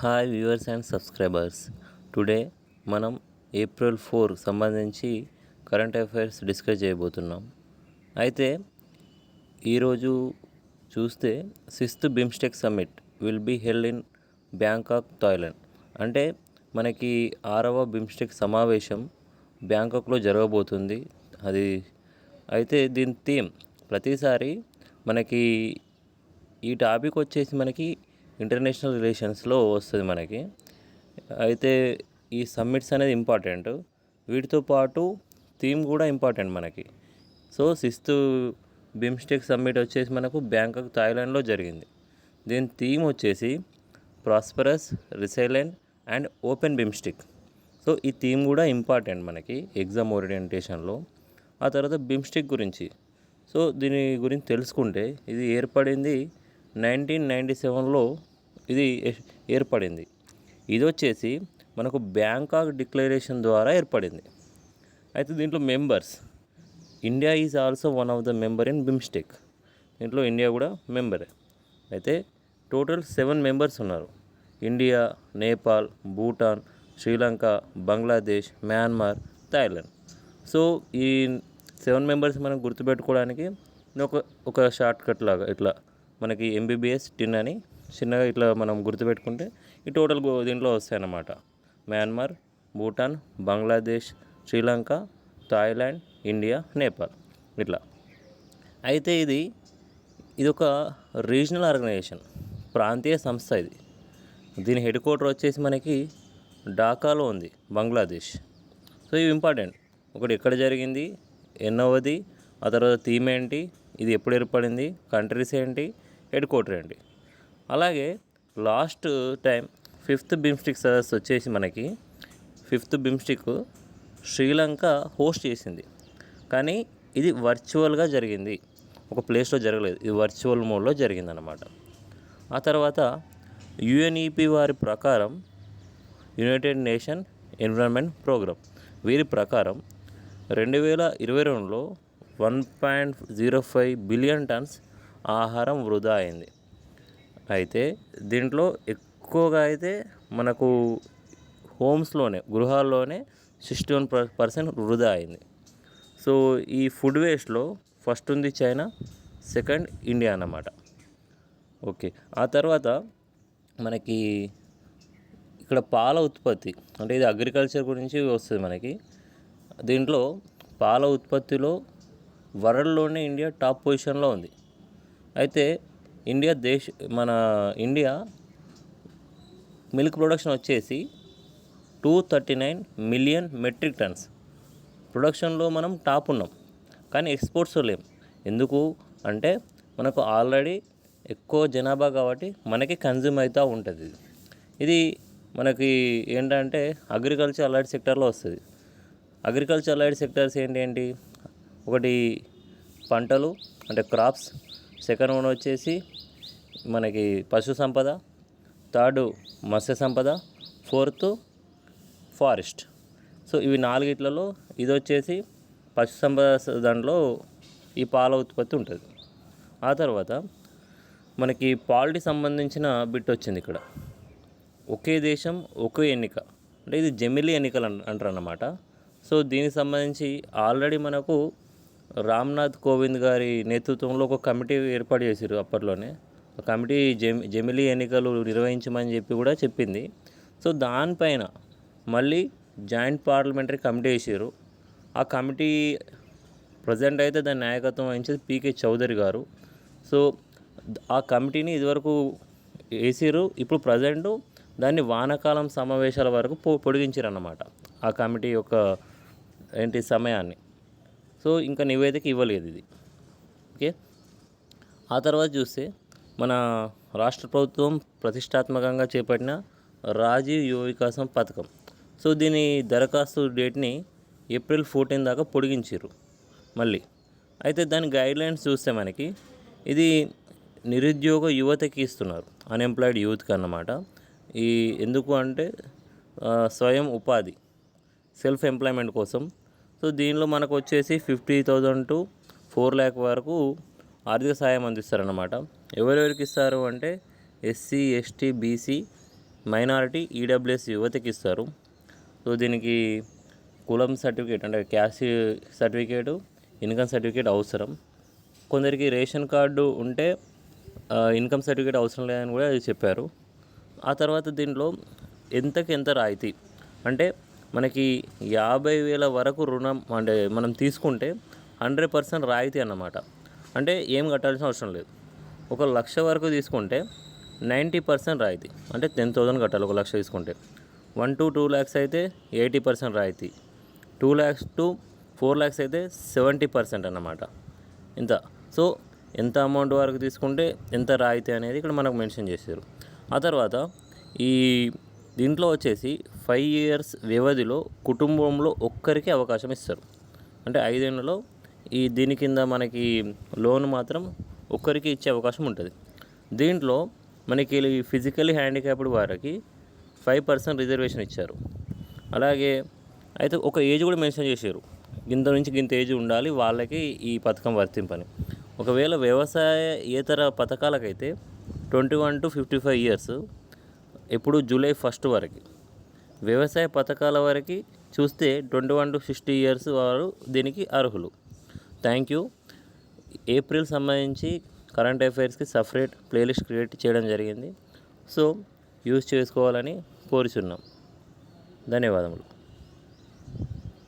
Hi viewers and subscribers. Today మనం April 4 సంబంధించి current affairs discuss చేయబోతున్నాం. అయితే ఈరోజు చూస్తే 6th BIMSTEC summit will be held in Bangkok, Thailand. అంటే మనకి 6వ బిమ్స్టెక్ సమావేశం బ్యాంకాక్లో జరగబోతుంది. అది అయితే దీని థీమ్ ప్రతిసారి మనకి ఈ టాపిక్ వచ్చేసి మనకి ఇంటర్నేషనల్ రిలేషన్స్లో వస్తుంది మనకి. అయితే ఈ సమ్మిట్స్ అనేది ఇంపార్టెంట్, వీటితో పాటు థీమ్ కూడా ఇంపార్టెంట్ మనకి. సో 6th బిమ్స్టెక్ సమ్మిట్ వచ్చేసి మనకు బ్యాంకాక్, థాయిలాండ్లో జరిగింది. దీని థీమ్ వచ్చేసి prosperous, resilient and open BIMSTEC. So ఈ థీమ్ కూడా ఇంపార్టెంట్ మనకి ఎగ్జామ్ ఓరియంటేషన్లో. ఆ తర్వాత బిమ్స్టెక్ గురించి, సో దీని గురించి తెలుసుకుంటే ఇది ఏర్పడింది 1997లో ఇది ఏర్పడింది. ఇది వచ్చేసి మనకు బ్యాంకాక్ డిక్లరేషన్ ద్వారా ఏర్పడింది. అయితే దీంట్లో members, India is also one of the member in BIMSTEC. దీంట్లో ఇండియా కూడా మెంబరే. అయితే టోటల్ 7 మెంబర్స్ ఉన్నారు: India, Nepal, Bhutan, Sri Lanka, Bangladesh, Myanmar, Thailand. So ఈ 7 మెంబర్స్ మనం గుర్తుపెట్టుకోవడానికి ఒక షార్ట్ కట్ లాగా ఇట్లా మనకి MBBS 10 అని చిన్నగా ఇట్లా మనం గుర్తుపెట్టుకుంటే ఈ టోటల్ దీంట్లో వస్తాయన్నమాట. Myanmar, Bhutan, Bangladesh, Sri Lanka, Thailand, India, Nepal ఇట్లా. అయితే ఇది ఒక రీజనల్ ఆర్గనైజేషన్, ప్రాంతీయ సంస్థ. దీని హెడ్ క్వార్టర్ వచ్చేసి మనకి ఢాకాలో ఉంది, బంగ్లాదేశ్. సో ఇవి ఇంపార్టెంట్. ఒకటి ఎక్కడ జరిగింది, ఎన్నోవది, ఆ తర్వాత థీమ్ ఏంటి, ఇది ఎప్పుడు ఏర్పడింది, కంట్రీస్ ఏంటి, హెడ్ క్వార్టర్ ఏంటి. అలాగే లాస్ట్ టైం 5th బిమ్స్టెక్ సదస్సు వచ్చేసి మనకి 5th బిమ్స్టెక్ శ్రీలంక హోస్ట్ చేసింది. కానీ ఇది వర్చువల్గా జరిగింది, ఒక ప్లేస్లో జరగలేదు. ఇది వర్చువల్ మోడ్లో జరిగిందన్నమాట. ఆ తర్వాత UNEP వారి ప్రకారం, యునైటెడ్ నేషన్ ఎన్విరాన్మెంట్ ప్రోగ్రామ్, వీరి ప్రకారం 2022లో 1.05 బిలియన్ టన్స్ ఆహారం వృధా అయింది. అయితే దీంట్లో ఎక్కువగా అయితే మనకు హోమ్స్లోనే, గృహాల్లోనే 61% వృధా అయింది. సో ఈ ఫుడ్ వేస్ట్లో ఫస్ట్ ఉంది చైనా, సెకండ్ ఇండియా అన్నమాట. ఓకే, ఆ తర్వాత మనకి ఇక్కడ పాల ఉత్పత్తి, అంటే ఇది అగ్రికల్చర్ గురించి వస్తుంది మనకి. దీంట్లో పాల ఉత్పత్తిలో వరల్డ్లోనే ఇండియా టాప్ పొజిషన్లో ఉంది. అయితే మన ఇండియా మిల్క్ ప్రొడక్షన్ వచ్చేసి 239 మిలియన్ మెట్రిక్ టన్స్ ప్రొడక్షన్లో మనం టాప్ ఉన్నాం, కానీ ఎక్స్పోర్ట్స్ లేం. ఎందుకు అంటే మనకు ఆల్రెడీ ఎక్కువ జనాభా కాబట్టి మనకి కన్జ్యూమ్ అవుతూ ఉంటుంది. ఇది మనకి ఏంటంటే అగ్రికల్చర్ అలైడ్ సెక్టర్లో వస్తుంది. అగ్రికల్చర్ అలైడ్ సెక్టర్స్ ఏంటి, ఒకటి పంటలు అంటే క్రాప్స్, సెకండ్ వన్ వచ్చేసి మనకి పశు సంపద, third Matsya Sampada, fourth forest. So ఇవి 4 ఇది వచ్చేసి పశు సంపద దాంట్లో ఈ పాల ఉత్పత్తి ఉంటుంది. ఆ తర్వాత మనకి పాలిటీ సంబంధించిన బిట్ వచ్చింది ఇక్కడ. ఒకే దేశం ఒకే ఎన్నిక, అంటే ఇది జమిలీ ఎన్నికలు అంటారు అన్నమాట. సో దీనికి సంబంధించి ఆల్రెడీ మనకు రామ్నాథ్ కోవింద్ గారి నేతృత్వంలో ఒక కమిటీ ఏర్పాటు చేశారు. అప్పట్లోనే ఆ కమిటీ జమిలీ ఎన్నికలు నిర్వహించమని చెప్పి కూడా చెప్పింది. సో దానిపైన మళ్ళీ జాయింట్ పార్లమెంటరీ కమిటీ వేసారు. ఆ కమిటీ ప్రజెంట్ అయితే దాని నాయకత్వం వహించేది PK చౌదరి గారు. సో ఆ కమిటీని ఇదివరకు వేసారు, ఇప్పుడు ప్రజెంట్ దాన్ని వానాకాలం సమావేశాల వరకు పొడిగించారు అన్నమాట, ఆ కమిటీ యొక్క సమయాన్ని. సో ఇంకా నివేదిక ఇవ్వలేదు ఇది. ఓకే, ఆ తర్వాత చూస్తే మన రాష్ట్ర ప్రభుత్వం ప్రతిష్టాత్మకంగా చేపట్టిన రాజీవ్ యువ వికాసం పథకం. సో దీని దరఖాస్తు డేట్ని ఏప్రిల్ 14 దాకా పొడిగించారు మళ్ళీ. అయితే దాని గైడ్లైన్స్ చూస్తే మనకి ఇది నిరుద్యోగ యువతకి ఇస్తున్నారు, అన్ఎంప్లాయిడ్ యూత్కి అన్నమాట. ఎందుకు అంటే స్వయం ఉపాధి, సెల్ఫ్ ఎంప్లాయ్మెంట్ కోసం. సో దీనిలో మనకు వచ్చేసి 50,000 to 4 lakh వరకు ఆర్థిక సాయం అందిస్తారన్నమాట. ఎవరెవరికి ఇస్తారు అంటే SC, ST, BC minority EWS యువతకి ఇస్తారు. సో దీనికి కులం సర్టిఫికేట్ అంటే క్యాస్ట్ సర్టిఫికేటు, ఇన్కమ్ సర్టిఫికేట్ అవసరం. కొందరికి రేషన్ కార్డు ఉంటే ఇన్కమ్ సర్టిఫికేట్ అవసరం లేదని కూడా చెప్పారు. ఆ తర్వాత దీంట్లో ఎంతకి ఎంత రాయితీ అంటే మనకి 50,000 వరకు రుణం అంటే మనం తీసుకుంటే 100% రాయితీ అన్నమాట. అంటే ఏం కట్టాల్సిన అవసరం లేదు. 1,00,000 వరకు తీసుకుంటే 90% రాయితీ, అంటే 10,000 కట్టాలి 1,00,000 తీసుకుంటే. 1 to 2 lakhs అయితే 80% రాయితీ, 2 lakhs to 4 lakhs అయితే 70% అన్నమాట. ఇంత. సో ఎంత అమౌంట్ వరకు తీసుకుంటే ఎంత రాయితీ అనేది ఇక్కడ మనకు మెన్షన్ చేశారు. ఆ తర్వాత ఈ దీంట్లో వచ్చేసి 5 years వ్యవధిలో కుటుంబంలో ఒక్కరికి అవకాశం ఇస్తారు. అంటే 5 ఏళ్లలో దీని కింద మనకి లోన్ మాత్రం ఒక్కరికి ఇచ్చే అవకాశం ఉంటుంది. దీంట్లో మనకి ఫిజికల్లీ హ్యాండిక్యాప్డ్ వారికి 5% రిజర్వేషన్ ఇచ్చారు. అలాగే అయితే ఒక ఏజ్ కూడా మెన్షన్ చేశారు, ఇంత నుంచి ఇంత ఏజ్ ఉండాలి వాళ్ళకి ఈ పథకం వర్తింపని. ఒకవేళ వ్యవసాయేతర పథకాలకైతే 21 to 55 years, ఎప్పుడు July 1 వరకు. వ్యవసాయ పథకాల వరకు చూస్తే 21 to 60 years వారు దీనికి అర్హులు. Thank you. ఏప్రిల్ సంబంధించి కరెంట్ అఫైర్స్కి సపరేట్ ప్లేలిస్ట్ క్రియేట్ చేయడం జరిగింది. సో యూజ్ చేసుకోవాలని కోరుచున్నాం. ధన్యవాదములు.